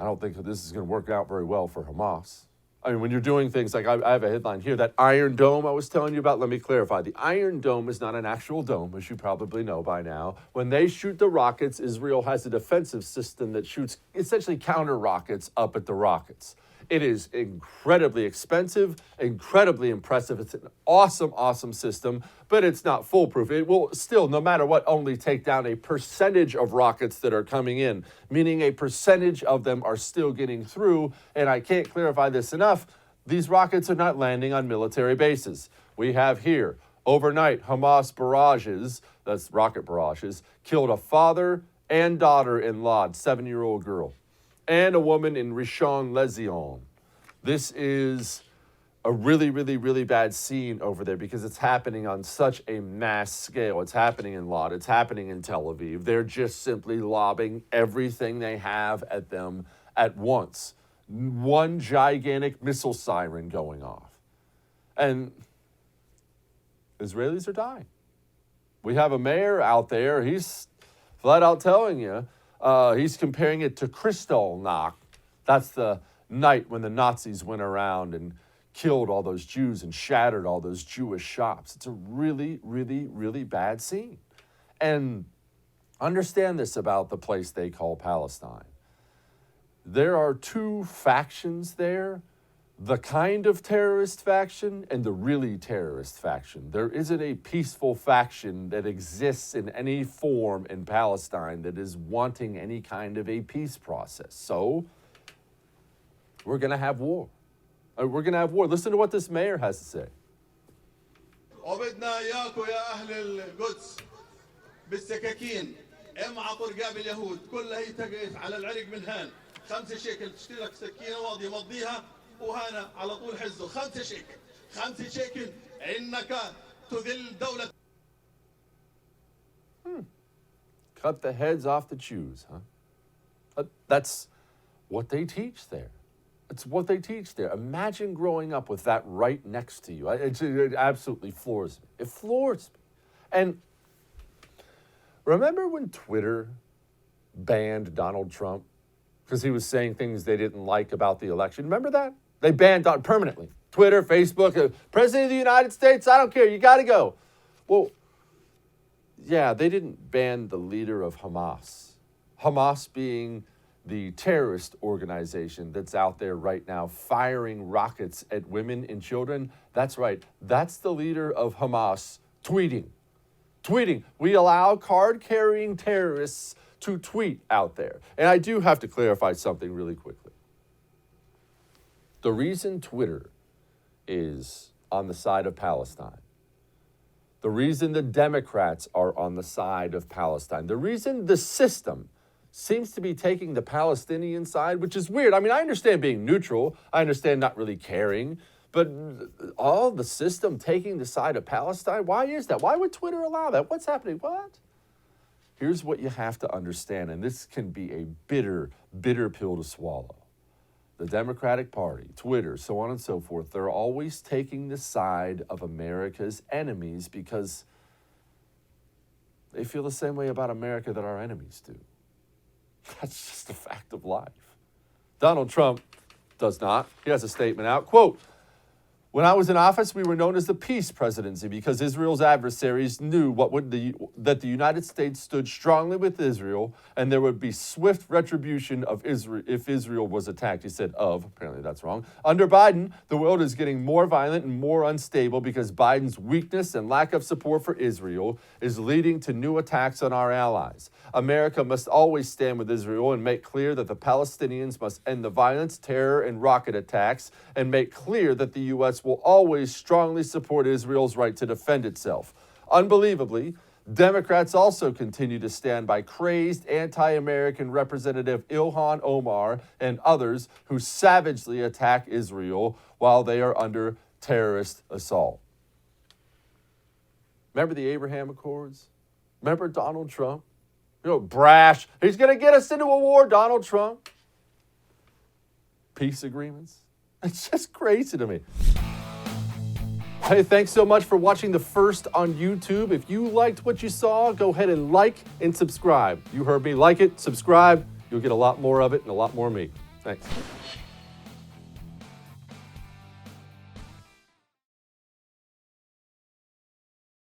I don't think this is going to work out very well for Hamas. I mean, when you're doing things like, I have a headline here, that Iron Dome I was telling you about, let me clarify. The Iron Dome is not an actual dome, as you probably know by now. When they shoot the rockets, Israel has a defensive system that shoots essentially counter rockets up at the rockets. It is incredibly expensive, incredibly impressive. It's an awesome, awesome system, but it's not foolproof. It will still, no matter what, only take down a percentage of rockets that are coming in, meaning a percentage of them are still getting through. And I can't clarify this enough. These rockets are not landing on military bases. We have here, overnight, Hamas barrages, that's rocket barrages, killed a father and daughter-in-law, 7-year-old girl, and a woman in Rishon LeZion. This is a really, really, really bad scene over there because it's happening on such a mass scale. It's happening in Lod. It's happening in Tel Aviv. They're just simply lobbing everything they have at them at once. One gigantic missile siren going off. And Israelis are dying. We have a mayor out there. He's flat out telling you, he's comparing it to Kristallnacht. That's the night when the Nazis went around and killed all those Jews and shattered all those Jewish shops. It's a really, really, really bad scene. And understand this about the place they call Palestine. There are two factions there, the kind of terrorist faction and the really terrorist faction. There isn't a peaceful faction that exists in any form in Palestine that is wanting any kind of a peace process. So we're going to have war. We're going to have war. Listen to what this mayor has to say. وبدنا اياكم يا اهل القدس بالسكاكين امعطوا رقاب اليهود كلها هي تقف على العرق من هان 5 شيكل تشتري لك سكينه واضيه مضيها وهنا على طول حزه 5 شيكل 5 شيكل انك تذل دوله. Cut the heads off the Jews, huh? That's what they teach there. It's what they teach there. Imagine growing up with that right next to you. It absolutely floors me. It floors me. And remember when Twitter banned Donald Trump because he was saying things they didn't like about the election? Remember that? They banned Donald permanently. Twitter, Facebook, President of the United States, I don't care. You got to go. Well, yeah, they didn't ban the leader of Hamas. Hamas being the terrorist organization that's out there right now firing rockets at women and children. That's right. That's the leader of Hamas tweeting. We allow card-carrying terrorists to tweet out there. And I do have to clarify something really quickly. The reason Twitter is on the side of Palestine, the reason the Democrats are on the side of Palestine, the reason the system seems to be taking the Palestinian side, which is weird. I mean, I understand being neutral. I understand not really caring. But all the system taking the side of Palestine, why is that? Why would Twitter allow that? What's happening? What? Here's what you have to understand, and this can be a bitter, bitter pill to swallow. The Democratic Party, Twitter, so on and so forth, they're always taking the side of America's enemies because they feel the same way about America that our enemies do. That's just a fact of life. Donald Trump does not. He has a statement out, quote, "When I was in office, we were known as the peace presidency because Israel's adversaries knew that the United States stood strongly with Israel and there would be swift retribution of Israel if Israel was attacked." He said apparently that's wrong. "Under Biden, the world is getting more violent and more unstable because Biden's weakness and lack of support for Israel is leading to new attacks on our allies. America must always stand with Israel and make clear that the Palestinians must end the violence, terror, and rocket attacks and make clear that the U.S. will always strongly support Israel's right to defend itself." Unbelievably, Democrats also continue to stand by crazed anti-American Representative Ilhan Omar and others who savagely attack Israel while they are under terrorist assault. Remember the Abraham Accords? Remember Donald Trump? Brash. He's going to get us into a war, Donald Trump. Peace agreements. It's just crazy to me. Hey, thanks so much for watching the first on YouTube. If you liked what you saw, go ahead and like and subscribe. You heard me. Like it, subscribe. You'll get a lot more of it and a lot more of me. Thanks.